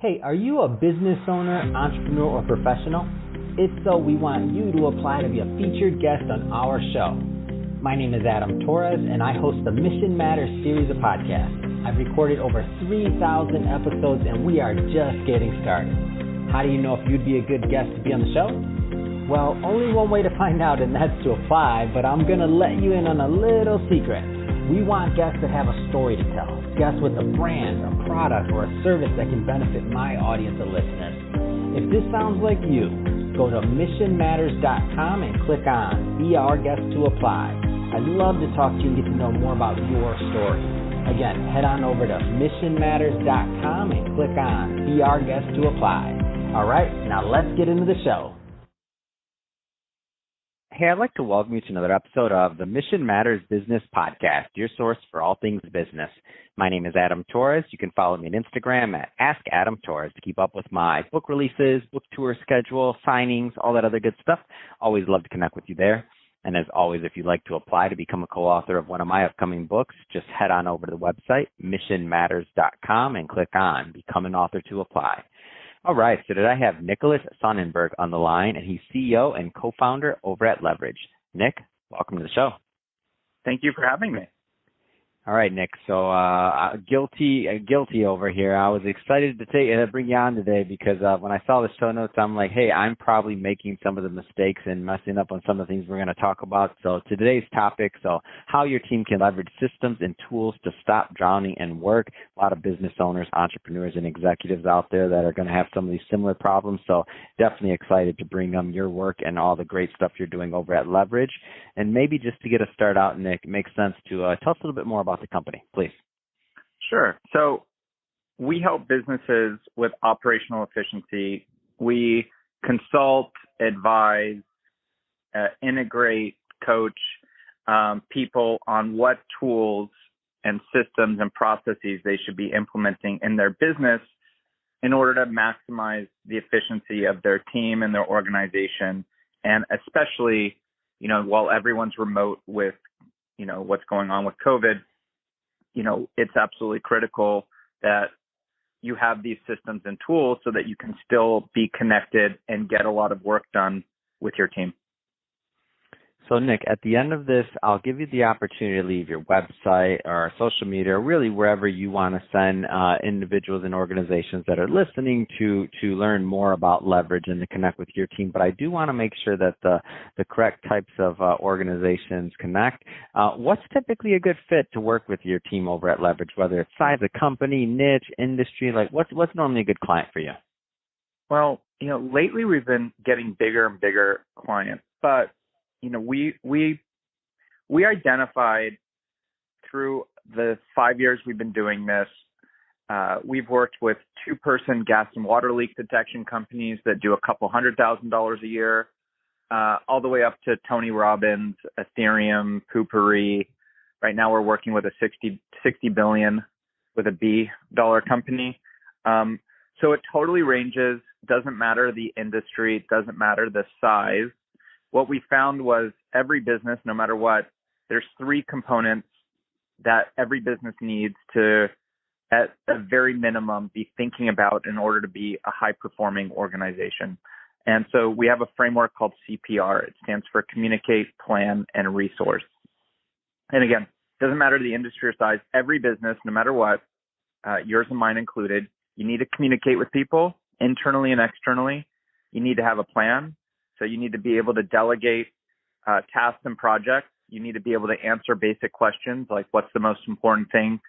Hey, are you a business owner, entrepreneur, or professional? If so, we want you to apply to be a featured guest on our show. My name is Adam Torres, and I host the Mission Matters series of podcasts. I've recorded over 3,000 episodes, and we are just getting started. How do you know if you'd be a good guest to be on the show? Well, only one way to find out, and that's to apply, but I'm going to let you in on a little secret. We want guests that have a story to tell, guests with a brand, a product, or a service that can benefit my audience of listeners. If this sounds like you, go to missionmatters.com and click on Be Our Guest to apply. I'd love to talk to you and get to know more about your story. Again, head on over to missionmatters.com and click on Be Our Guest to apply. All right, now let's get into the show. Hey, I'd like to welcome you to another episode of the Mission Matters Business Podcast, your source for all things business. My name is Adam Torres. You can follow me on Instagram at AskAdamTorres to keep up with my book releases, book tour schedule, signings, all that other good stuff. Always love to connect with you there. And as always, if you'd like to apply to become a co-author of one of my upcoming books, just head on over to the website, missionmatters.com, and click on Become an Author to apply. All right, so today I have Nicholas Sonnenberg on the line, and he's CEO and co-founder over at Leverage. Nick, welcome to the show. Thank you for having me. All right, Nick. So guilty over here. I was excited to bring you on today because when I saw the show notes, I'm like, hey, I'm probably making some of the mistakes and messing up on some of the things we're going to talk about. So today's topic, how your team can leverage systems and tools to stop drowning in work. A lot of business owners, entrepreneurs, and executives out there that are going to have some of these similar problems. So definitely excited to bring them your work and all the great stuff you're doing over at Leverage. And maybe just to get us started out, Nick, it makes sense to tell us a little bit more about the company, please. Sure. So we help businesses with operational efficiency. We consult, advise, integrate, coach people on what tools and systems and processes they should be implementing in their business in order to maximize the efficiency of their team and their organization. And especially, while everyone's remote with, what's going on with COVID, it's absolutely critical that you have these systems and tools so that you can still be connected and get a lot of work done with your team. So, Nick, at the end of this, I'll give you the opportunity to leave your website or social media, or really wherever you want to send individuals and organizations that are listening to learn more about Leverage and to connect with your team. But I do want to make sure that the correct types of organizations connect. What's typically a good fit to work with your team over at Leverage, whether it's size of company, niche, industry? Like what's normally a good client for you? Well, lately we've been getting bigger and bigger clients, but we identified through the 5 years we've been doing this, we've worked with two-person gas and water leak detection companies that do a couple $100,000 a year, all the way up to Tony Robbins, Ethereum, Poopery. Right now we're working with a 60 billion with a B dollar company. So it totally ranges. Doesn't matter the industry. It doesn't matter the size. What we found was every business, no matter what, there's three components that every business needs to, at a very minimum, be thinking about in order to be a high-performing organization. And so we have a framework called CPR. It stands for Communicate, Plan, and Resource. And again, doesn't matter the industry or size, every business, no matter what, yours and mine included, you need to communicate with people internally and externally. You need to have a plan. So you need to be able to delegate tasks and projects. You need to be able to answer basic questions like, what's the most important thing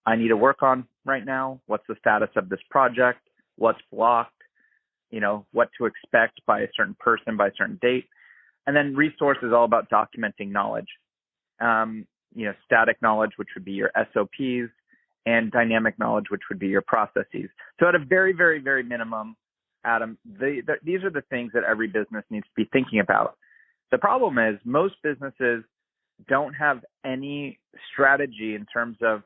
I need to work on right now? What's the status of this project? What's blocked? What to expect by a certain person by a certain date. And then resource is all about documenting knowledge. Static knowledge, which would be your SOPs, and dynamic knowledge, which would be your processes. So at a very, very, very minimum, Adam, these are the things that every business needs to be thinking about. The problem is most businesses don't have any strategy in terms of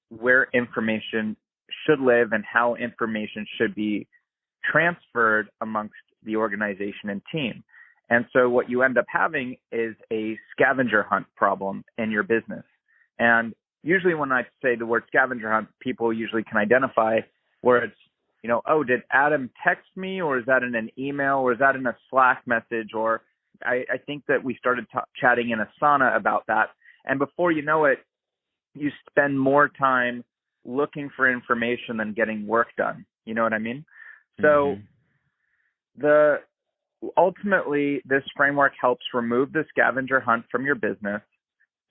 where information should live and how information should be transferred amongst the organization and team. And so what you end up having is a scavenger hunt problem in your business. And usually when I say the word scavenger hunt, people usually can identify where it's oh, did Adam text me, or is that in an email, or is that in a Slack message? Or I think that we started chatting in Asana about that. And before you know it, you spend more time looking for information than getting work done. You know what I mean? So ultimately, this framework helps remove the scavenger hunt from your business.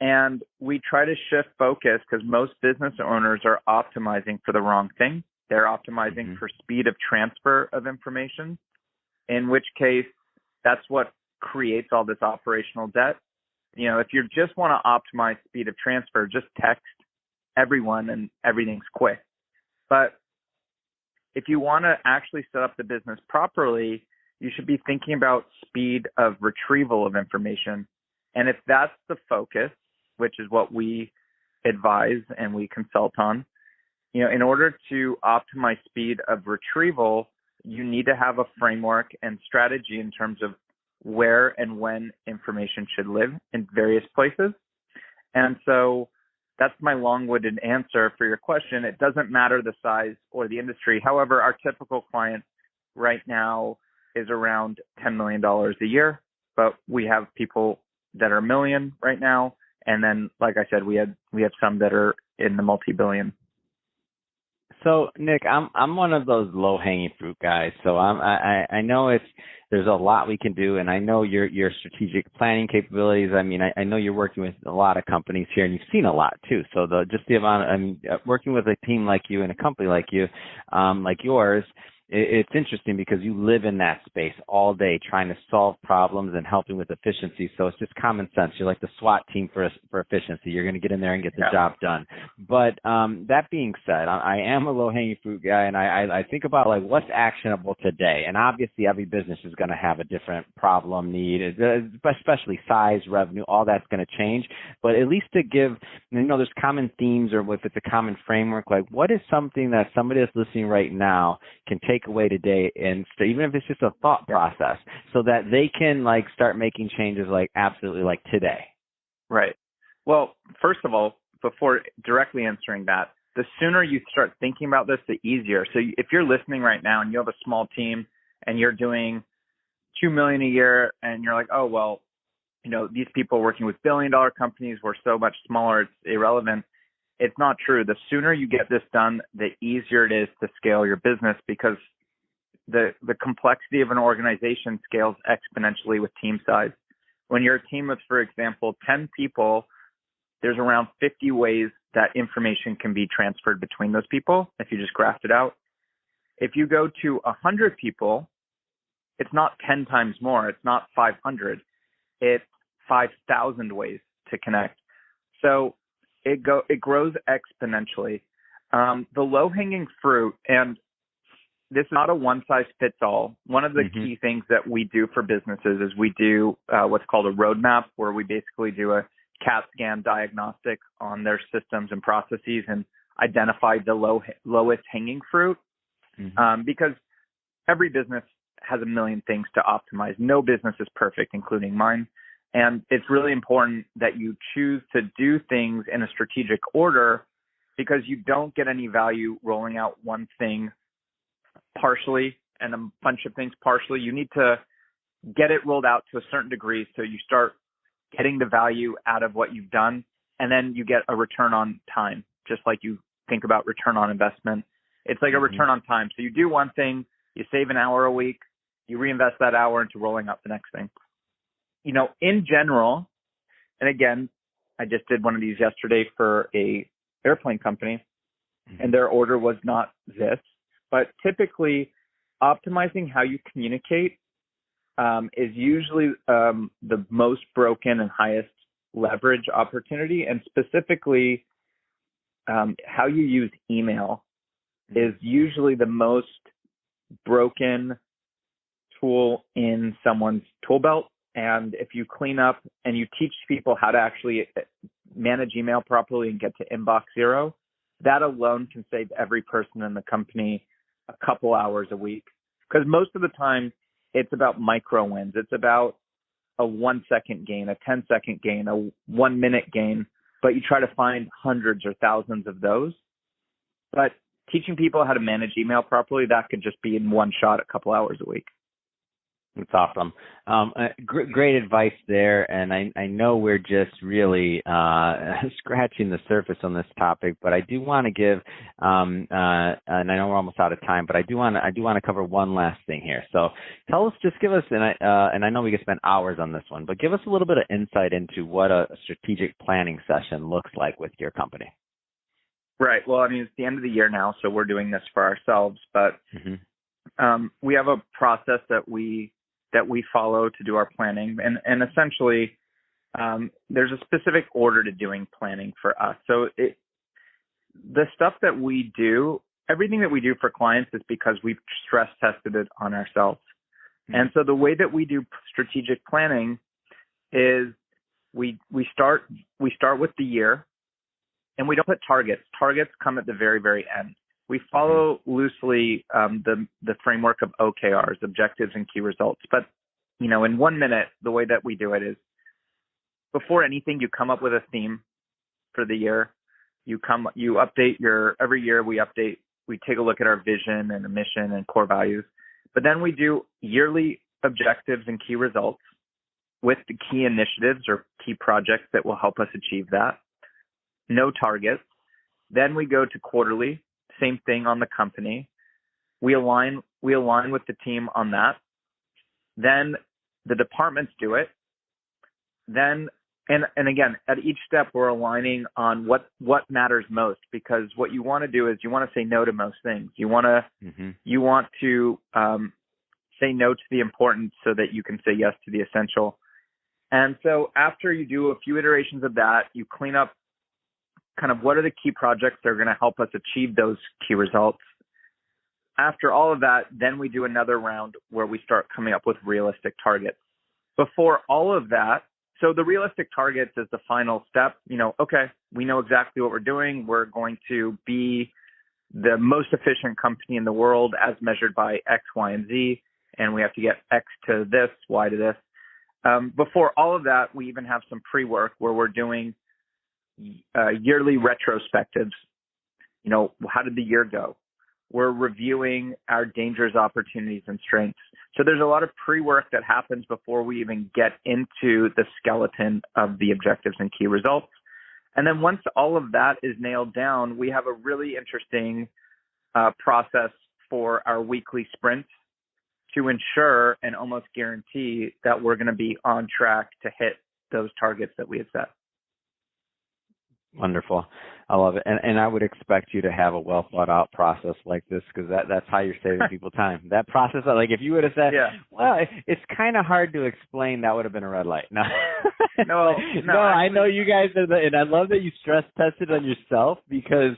And we try to shift focus because most business owners are optimizing for the wrong thing. They're optimizing for speed of transfer of information, in which case that's what creates all this operational debt. If you just want to optimize speed of transfer, just text everyone and everything's quick. But if you want to actually set up the business properly, you should be thinking about speed of retrieval of information. And if that's the focus, which is what we advise and we consult on, in order to optimize speed of retrieval, you need to have a framework and strategy in terms of where and when information should live in various places. And so that's my long-winded answer for your question. It doesn't matter the size or the industry. However, our typical client right now is around $10 million a year, but we have people that are $1 million right now. And then, like I said, we have some that are in the multi-billion. So, Nick, I'm one of those low-hanging fruit guys. So I know there's a lot we can do, and I know your strategic planning capabilities. I mean, I know you're working with a lot of companies here, and you've seen a lot too. So the amount, working with a team like you and a company like you, like yours. It's interesting because you live in that space all day trying to solve problems and helping with efficiency. So it's just common sense. You're like the SWAT team for efficiency. You're going to get in there and get the job done. But that being said, I am a low-hanging fruit guy, and I think about like what's actionable today. And obviously every business is going to have a different problem, need, especially size, revenue, all that's going to change. But at least to give, there's common themes, or if it's a common framework, like what is something that somebody that's listening right now can take away today, and even if it's just a thought process, so that they can like start making changes like absolutely like today. Right. Well, first of all, before directly answering that, the sooner you start thinking about this, the easier. So if you're listening right now and you have a small team and you're doing $2 million a year and you're like, oh, well, these people working with billion-dollar companies were so much smaller, it's irrelevant. It's not true. The sooner you get this done, the easier it is to scale your business, because the complexity of an organization scales exponentially with team size. When you're a team of, for example, 10 people, there's around 50 ways that information can be transferred between those people if you just graphed it out. If you go to 100 people, it's not 10 times more. It's not 500. It's 5,000 ways to connect. So it grows exponentially. The low-hanging fruit, and this is not a one-size-fits-all. One of the key things that we do for businesses is we do what's called a roadmap, where we basically do a CAT scan diagnostic on their systems and processes and identify the lowest hanging fruit, because every business has a million things to optimize. No business is perfect, including mine. And it's really important that you choose to do things in a strategic order, because you don't get any value rolling out one thing partially and a bunch of things partially. You need to get it rolled out to a certain degree so you start getting the value out of what you've done, and then you get a return on time, just like you think about return on investment. It's like a return on time. So you do one thing, you save an hour a week, you reinvest that hour into rolling out the next thing. In general, and again, I just did one of these yesterday for a airplane company, and their order was not this, but typically optimizing how you communicate is usually the most broken and highest leverage opportunity. And specifically, how you use email is usually the most broken tool in someone's tool belt. And if you clean up and you teach people how to actually manage email properly and get to inbox zero, that alone can save every person in the company a couple hours a week. Because most of the time, it's about micro wins. It's about a 1 second gain, a 10-second gain, a 1 minute gain, but you try to find hundreds or thousands of those. But teaching people how to manage email properly, that could just be in one shot, a couple hours a week. That's awesome. Great advice there. And I know we're just really scratching the surface on this topic, but I do want to give, and I know we're almost out of time, but I do want to cover one last thing here. So give us, and I know we could spend hours on this one, but give us a little bit of insight into what a strategic planning session looks like with your company. Right. Well, I mean, it's the end of the year now, so we're doing this for ourselves, but we have a process that we follow to do our planning. And essentially, there's a specific order to doing planning for us. So the stuff that we do, everything that we do for clients is because we've stress tested it on ourselves. And so the way that we do strategic planning is we start with the year, and we don't put targets. Targets come at the very, very end. We follow loosely the framework of OKRs, objectives and key results. But, in 1 minute, the way that we do it is before anything, you come up with a theme for the year. You update every year we take a look at our vision and a mission and core values. But then we do yearly objectives and key results with the key initiatives or key projects that will help us achieve that. No targets. Then we go to quarterly. Same thing on the company. We align with the team on that. Then the departments do it. Then, and again, at each step, we're aligning on what matters most, because what you want to do is you want to say no to most things. You want to say no to the important so that you can say yes to the essential. And so after you do a few iterations of that, you clean up kind of what are the key projects that are going to help us achieve those key results. After all of that, then we do another round where we start coming up with realistic targets. Before all of that, so the realistic targets is the final step. Okay, we know exactly what we're doing. We're going to be the most efficient company in the world as measured by X, Y, and Z, and we have to get X to this, Y to this. Before all of that, we even have some pre-work where we're doing yearly retrospectives. How did the year go? We're reviewing our dangers, opportunities, and strengths. So there's a lot of pre-work that happens before we even get into the skeleton of the objectives and key results. And then once all of that is nailed down, we have a really interesting process for our weekly sprints to ensure and almost guarantee that we're going to be on track to hit those targets that we had set. Wonderful. I love it. And I would expect you to have a well thought out process like this, because that's how you're saving people time. That process, like if you would have said, well, it's kind of hard to explain, that would have been a red light. No, no, actually, I know you guys are and I love that you stress tested on yourself, because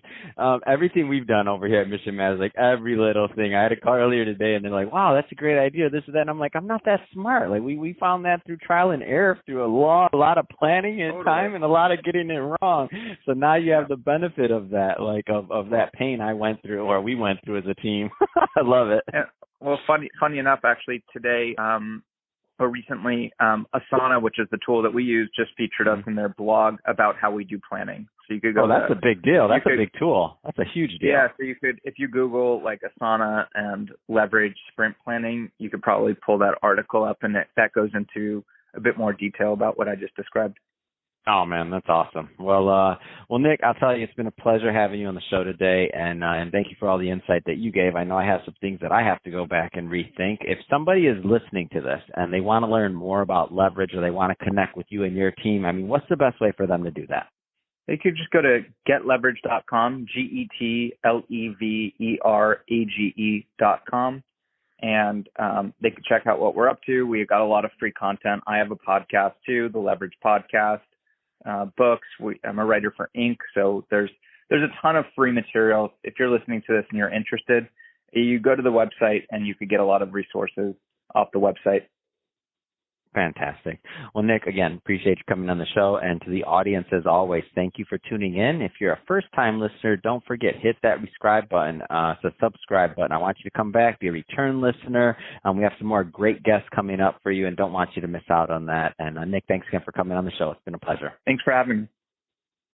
everything we've done over here at Mission Matters, like every little thing. I had a call earlier today and they're like, wow, that's a great idea, this or that. And I'm like, I'm not that smart. Like we found that through trial and error, through a lot of planning and time and a lot of getting it wrong. So now you have the benefit of that, like of that pain I went through, or we went through as a team. I love it. Yeah. Well, funny enough, actually today, or recently, Asana, which is the tool that we use, just featured us in their blog about how we do planning. So you could go. Oh, that's a big deal. That's a big tool. That's a huge deal. Yeah. So you could, if you Google like Asana and leverage sprint planning, you could probably pull that article up, and that goes into a bit more detail about what I just described. Oh man, that's awesome. Well, Nick, I'll tell you, it's been a pleasure having you on the show today, and thank you for all the insight that you gave. I know I have some things that I have to go back and rethink. If somebody is listening to this and they want to learn more about leverage, or they want to connect with you and your team, I mean, what's the best way for them to do that? They could just go to getleverage.com, getleverage.com. And they could check out what we're up to. We've got a lot of free content. I have a podcast too, the Leverage Podcast. Books. I'm a writer for Inc. So there's a ton of free material. If you're listening to this and you're interested, you go to the website and you could get a lot of resources off the website. Fantastic. Well, Nick, again, appreciate you coming on the show. And to the audience, as always, thank you for tuning in. If you're a first-time listener, don't forget, hit that subscribe button. It's a subscribe button. I want you to come back, be a return listener. We have some more great guests coming up for you, and don't want you to miss out on that. And Nick, thanks again for coming on the show. It's been a pleasure. Thanks for having me.